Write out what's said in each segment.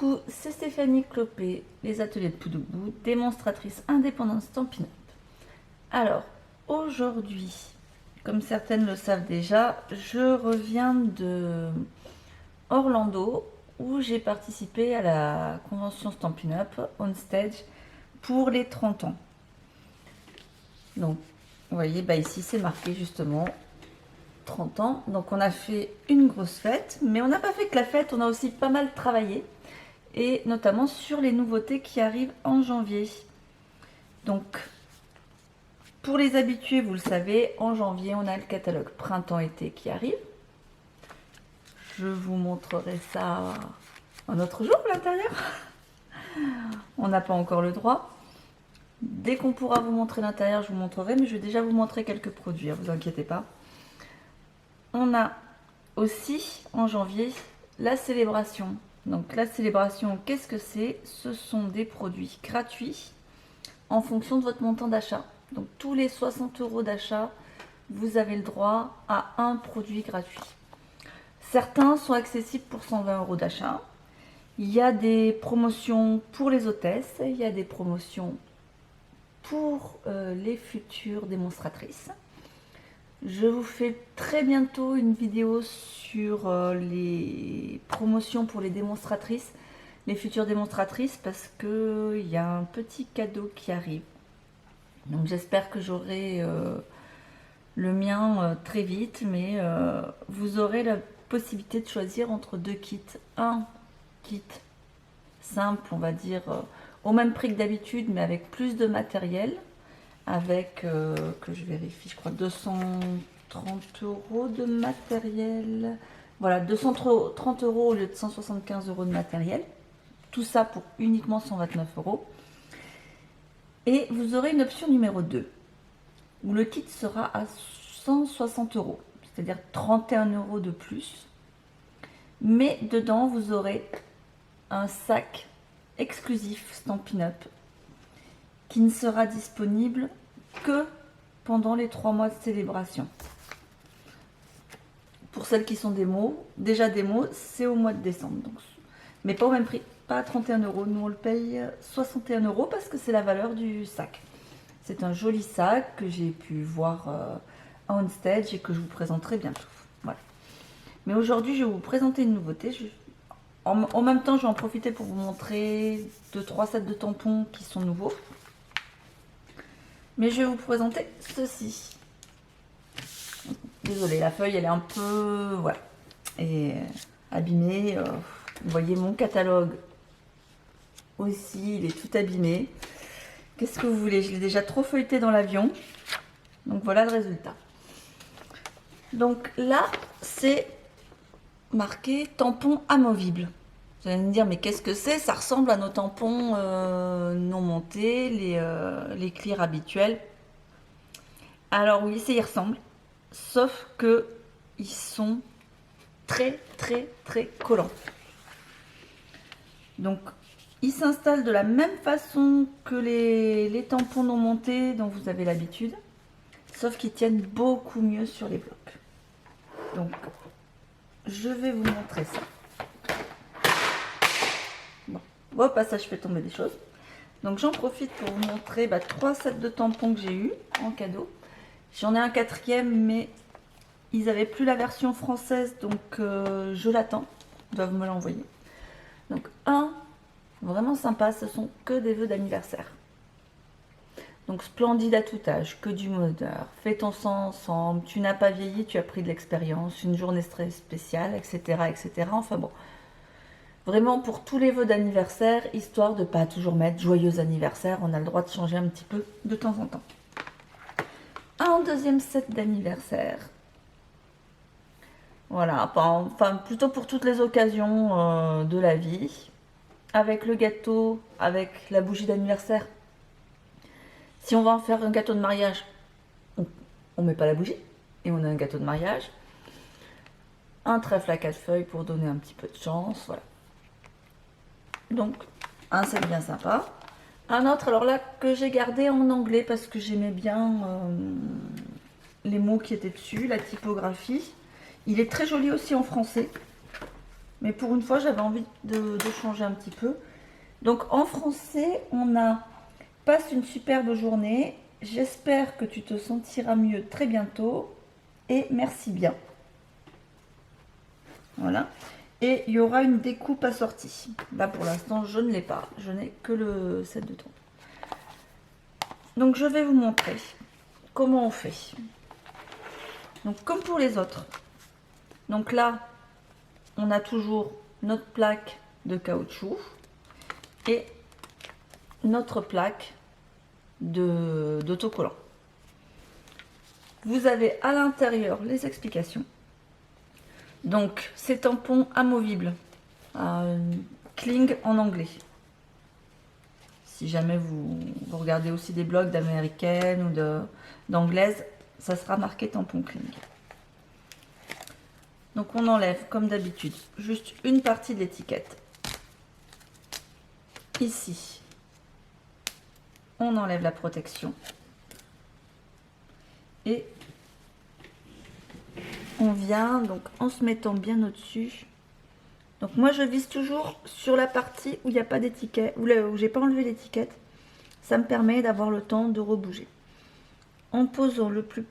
Coucou, c'est Stéphanie Clopé, les ateliers de Poudoubou, démonstratrice indépendante Stampin' Up. Alors, aujourd'hui, comme certaines le savent déjà, je reviens de Orlando où j'ai participé à la convention Stampin' Up on stage pour les 30 ans. Donc, vous voyez, ici c'est marqué justement 30 ans. Donc on a fait une grosse fête, mais on n'a pas fait que la fête, on a aussi pas mal travaillé. Et notamment sur les nouveautés qui arrivent en janvier. Donc, pour les habitués, vous le savez, en janvier, on a le catalogue printemps-été qui arrive. Je vous montrerai ça un autre jour, l'intérieur. On n'a pas encore le droit. Dès qu'on pourra vous montrer l'intérieur, je vous montrerai, mais je vais déjà vous montrer quelques produits, ne vous inquiétez pas. On a aussi, en janvier, la célébration. Donc la célébration, qu'est-ce que c'est? Ce sont des produits gratuits en fonction de votre montant d'achat. Donc tous les 60 € d'achat, vous avez le droit à un produit gratuit. Certains sont accessibles pour 120 € d'achat. Il y a des promotions pour les hôtesses, il y a des promotions pour les futures démonstratrices. Je vous fais très bientôt une vidéo sur les promotions pour les démonstratrices, les futures démonstratrices, parce qu'il y a un petit cadeau qui arrive. Donc j'espère que j'aurai le mien très vite, mais vous aurez la possibilité de choisir entre deux kits. Un kit simple, on va dire, au même prix que d'habitude, mais avec plus de matériel. Avec, que je vérifie, je crois 230 € de matériel. Voilà, 230 € au lieu de 175 € de matériel. Tout ça pour uniquement 129 €. Et vous aurez une option numéro 2, où le kit sera à 160 €, c'est-à-dire 31 € de plus. Mais dedans, vous aurez un sac exclusif Stampin' Up qui ne sera disponible que pendant les 3 mois de célébration. Pour celles qui sont déjà démo, c'est au mois de décembre. Donc, mais pas au même prix, pas à 31 €. Nous, on le paye 61 € parce que c'est la valeur du sac. C'est un joli sac que j'ai pu voir on stage et que je vous présenterai bientôt. Voilà. Mais aujourd'hui, je vais vous présenter une nouveauté. En même temps, je vais en profiter pour vous montrer 2-3 sets de tampons qui sont nouveaux. Mais je vais vous présenter ceci. Désolée, la feuille, elle est un peu... voilà. Et abîmée. Vous voyez mon catalogue aussi, il est tout abîmé. Qu'est-ce que vous voulez? Je l'ai déjà trop feuilleté dans l'avion. Donc voilà le résultat. Donc là, c'est marqué tampon amovible. Vous allez me dire, mais qu'est-ce que c'est? Ça ressemble à nos tampons non montés, les clears habituels. Alors oui, ça y ressemble, sauf que ils sont très collants. Donc, ils s'installent de la même façon que les tampons non montés dont vous avez l'habitude, sauf qu'ils tiennent beaucoup mieux sur les blocs. Donc, je vais vous montrer ça. Bon, au passage, je fais tomber des choses. Donc j'en profite pour vous montrer 3 sets de tampons que j'ai eu en cadeau. J'en ai un 4e, mais ils n'avaient plus la version française, donc je l'attends. Ils doivent me l'envoyer. Donc un, vraiment sympa, ce sont que des vœux d'anniversaire. Donc splendide à tout âge, que du bonheur. Fais ton sang ensemble, tu n'as pas vieilli, tu as pris de l'expérience, une journée très spéciale, etc., etc. Enfin bon. Vraiment pour tous les vœux d'anniversaire, histoire de ne pas toujours mettre joyeux anniversaire, on a le droit de changer un petit peu de temps en temps. Un deuxième set d'anniversaire. Voilà, enfin plutôt pour toutes les occasions de la vie. Avec le gâteau, avec la bougie d'anniversaire. Si on va en faire un gâteau de mariage, on ne met pas la bougie et on a un gâteau de mariage. Un trèfle à 4 feuilles pour donner un petit peu de chance, voilà. Donc, un set bien sympa. Un autre, alors là, que j'ai gardé en anglais parce que j'aimais bien les mots qui étaient dessus, la typographie. Il est très joli aussi en français. Mais pour une fois, j'avais envie de changer un petit peu. Donc en français, on a « Passe une superbe journée. J'espère que tu te sentiras mieux très bientôt. Et merci bien. » Voilà. Et il y aura une découpe assortie. Là, pour l'instant, je ne l'ai pas. Je n'ai que le set de tampons. Donc, je vais vous montrer comment on fait. Donc, comme pour les autres. Donc là, on a toujours notre plaque de caoutchouc et notre plaque d'autocollant. Vous avez à l'intérieur les explications. Donc, ces tampons amovibles, Kling en anglais. Si jamais vous regardez aussi des blogs d'américaines ou d'anglaises, ça sera marqué tampon Kling. Donc, on enlève, comme d'habitude, juste une partie de l'étiquette. Ici, on enlève la protection. Et on vient, donc en se mettant bien au-dessus. Donc moi je vise toujours sur la partie où il n'y a pas d'étiquette, où j'ai pas enlevé l'étiquette. Ça me permet d'avoir le temps de rebouger. En posant le plus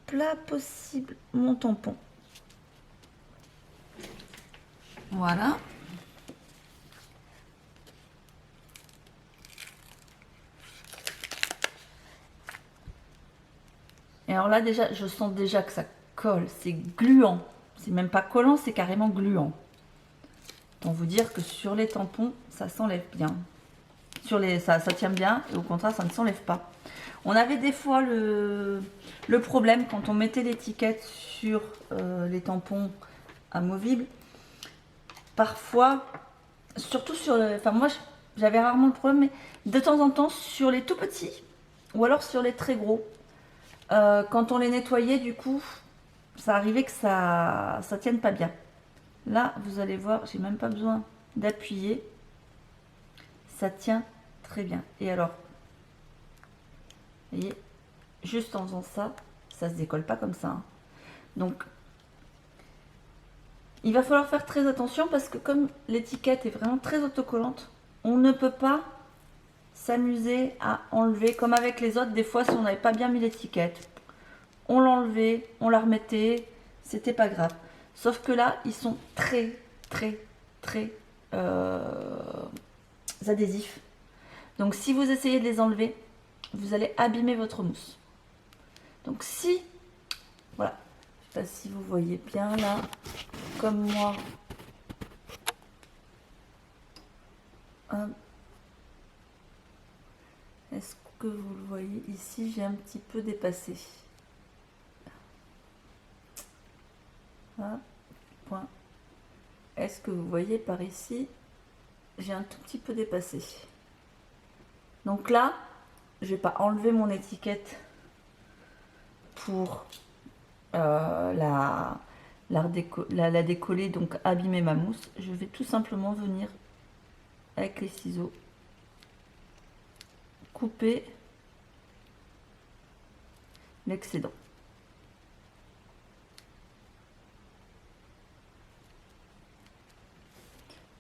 plat possible mon tampon. Voilà. Et alors là déjà, je sens déjà que ça colle, c'est gluant. C'est même pas collant, c'est carrément gluant. Autant vous dire que sur les tampons, ça s'enlève bien. Ça tient bien et au contraire, ça ne s'enlève pas. On avait des fois le problème quand on mettait l'étiquette sur les tampons amovibles. Parfois, surtout sur enfin moi j'avais rarement le problème, mais de temps en temps sur les tout petits ou alors sur les très gros. Quand on les nettoyait, du coup, ça arrivait que ça tienne pas bien. Là, vous allez voir, j'ai même pas besoin d'appuyer. Ça tient très bien. Et alors, vous voyez, juste en faisant ça, ça se décolle pas comme ça. Hein. Donc, il va falloir faire très attention parce que comme l'étiquette est vraiment très autocollante, on ne peut pas s'amuser à enlever. Comme avec les autres, des fois, si on n'avait pas bien mis l'étiquette, on l'enlevait, on la remettait, c'était pas grave. Sauf que là, ils sont très adhésifs. Donc si vous essayez de les enlever, vous allez abîmer votre mousse. Donc si, voilà, je sais pas si vous voyez bien là, comme moi, est-ce que vous le voyez ici, j'ai un petit peu dépassé. Voilà, point. Est-ce que vous voyez par ici, j'ai un tout petit peu dépassé. Donc là, je vais pas enlever mon étiquette pour la décoller, donc abîmer ma mousse. Je vais tout simplement venir avec les ciseaux couper l'excédent.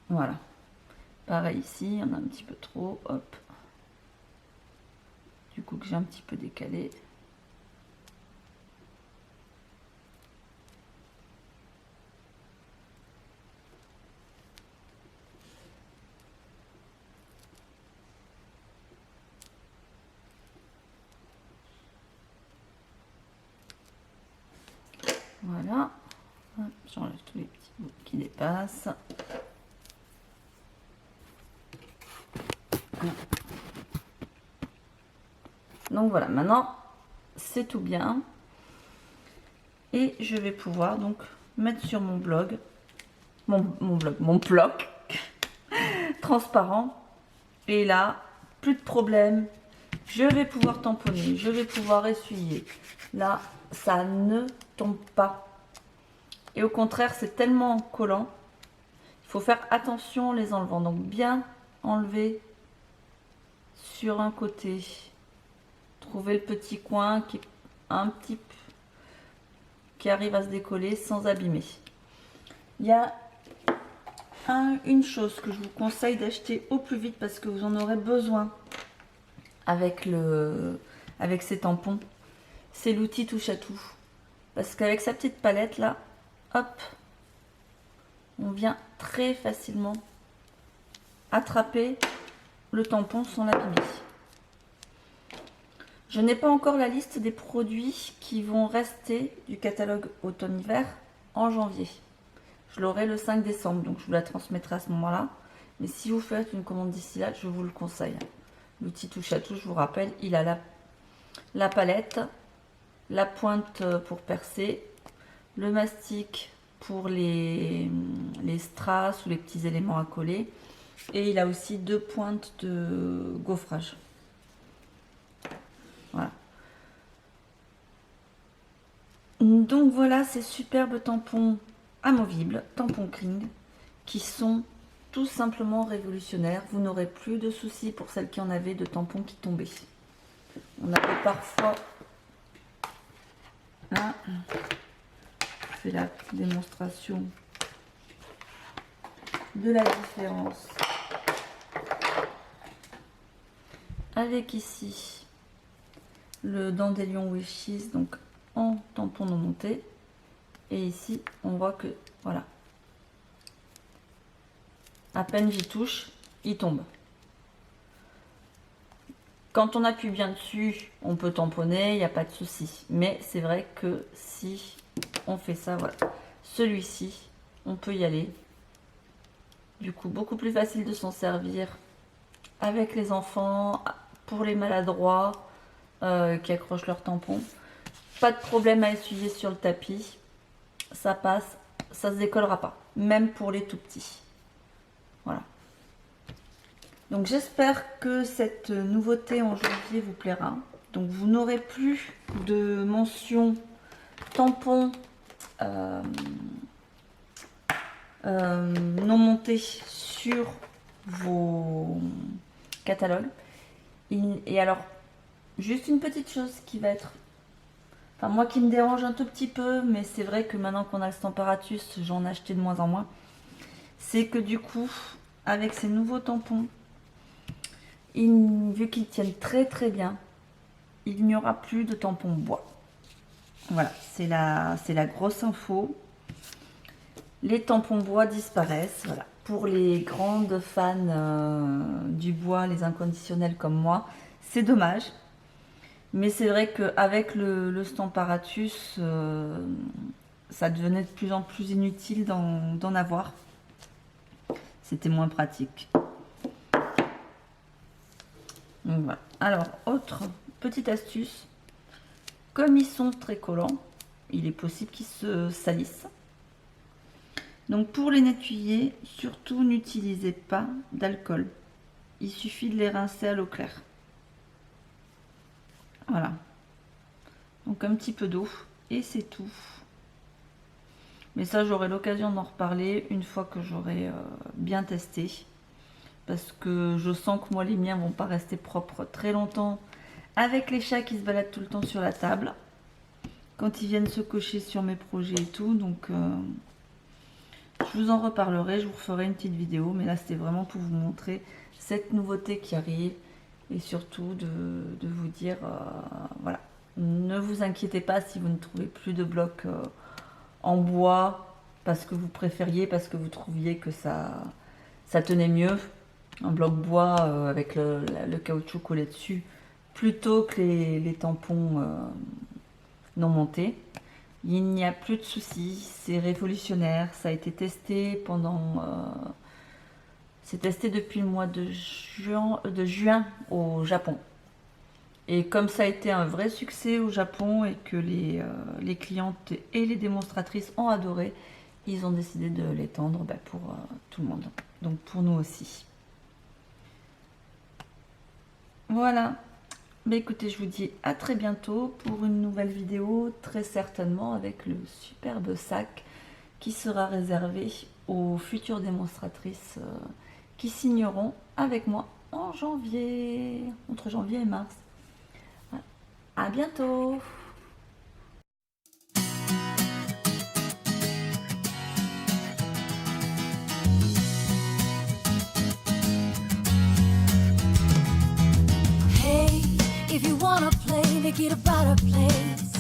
Voilà. Pareil ici, on a un petit peu trop, hop. Du coup que j'ai un petit peu décalé. Voilà. J'enlève tous les petits bouts qui dépassent. Donc voilà, maintenant c'est tout bien. Et je vais pouvoir donc mettre sur mon blog, mon bloc transparent. Et là, plus de problème. Je vais pouvoir tamponner, je vais pouvoir essuyer. Là, ça ne tombe pas. Et au contraire, c'est tellement collant. Il faut faire attention en les enlevant. Donc bien enlever sur un côté. Trouver le petit coin qui est un petit peu, qui arrive à se décoller sans abîmer. Il y a une chose que je vous conseille d'acheter au plus vite parce que vous en aurez besoin avec ces tampons, c'est l'outil touche à tout. Parce qu'avec sa petite palette là, hop, on vient très facilement attraper le tampon sans l'abîmer. Je n'ai pas encore la liste des produits qui vont rester du catalogue automne-hiver en janvier. Je l'aurai le 5 décembre, donc je vous la transmettrai à ce moment-là. Mais si vous faites une commande d'ici là, je vous le conseille. L'outil touche à tout, je vous rappelle, il a la palette, la pointe pour percer, le mastic pour les strass ou les petits éléments à coller. Et il a aussi 2 pointes de gaufrage. Voilà. Donc voilà ces superbes tampons amovibles, tampons Kling, qui sont tout simplement révolutionnaires. Vous n'aurez plus de soucis pour celles qui en avaient de tampons qui tombaient. On avait parfois... Là, je fais la démonstration de la différence. Avec ici le Dandelion Wishes, donc en tampon non monté. Et ici, on voit que, voilà, à peine j'y touche, il tombe. Quand on appuie bien dessus, on peut tamponner, il n'y a pas de souci. Mais c'est vrai que si on fait ça, voilà, celui-ci, on peut y aller. Du coup, beaucoup plus facile de s'en servir avec les enfants, pour les maladroits qui accrochent leur tampon. Pas de problème à essuyer sur le tapis. Ça passe, ça se décollera pas, même pour les tout petits. Voilà. Donc j'espère que cette nouveauté en janvier vous plaira. Donc vous n'aurez plus de mention tampon non monté sur vos catalogues. Et alors, juste une petite chose qui va être... Enfin, moi qui me dérange un tout petit peu, mais c'est vrai que maintenant qu'on a le Stamparatus, j'en ai acheté de moins en moins. C'est que du coup, avec ces nouveaux tampons, vu qu'ils tiennent très très bien, il n'y aura plus de tampons bois. Voilà, c'est la grosse info. Les tampons bois disparaissent. Voilà. Pour les grandes fans du bois, les inconditionnels comme moi, c'est dommage. Mais c'est vrai qu'avec le Stamparatus, ça devenait de plus en plus inutile d'en avoir. C'était moins pratique. Donc voilà. Alors, autre petite astuce. Comme ils sont très collants, il est possible qu'ils se salissent. Donc pour les nettoyer, surtout n'utilisez pas d'alcool. Il suffit de les rincer à l'eau claire. Voilà. Donc un petit peu d'eau et c'est tout. Mais ça, j'aurai l'occasion d'en reparler une fois que j'aurai bien testé. Parce que je sens que moi, les miens vont pas rester propres très longtemps. Avec les chats qui se baladent tout le temps sur la table. Quand ils viennent se cocher sur mes projets et tout. Donc, je vous en reparlerai. Je vous referai une petite vidéo. Mais là, c'était vraiment pour vous montrer cette nouveauté qui arrive. Et surtout de vous dire, voilà. Ne vous inquiétez pas si vous ne trouvez plus de blocs en bois parce que vous préfériez, parce que vous trouviez que ça tenait mieux. Un bloc bois avec le caoutchouc collé dessus plutôt que les tampons non montés. Il n'y a plus de soucis, c'est révolutionnaire. Ça a été testé pendant... c'est testé depuis le mois de juin au Japon. Et comme ça a été un vrai succès au Japon et que les clientes et les démonstratrices ont adoré, ils ont décidé de l'étendre pour tout le monde. Donc pour nous aussi. Voilà. Écoutez, je vous dis à très bientôt pour une nouvelle vidéo, très certainement avec le superbe sac qui sera réservé aux futures démonstratrices qui signeront avec moi en janvier, entre janvier et mars. Voilà. À bientôt! make it a better place.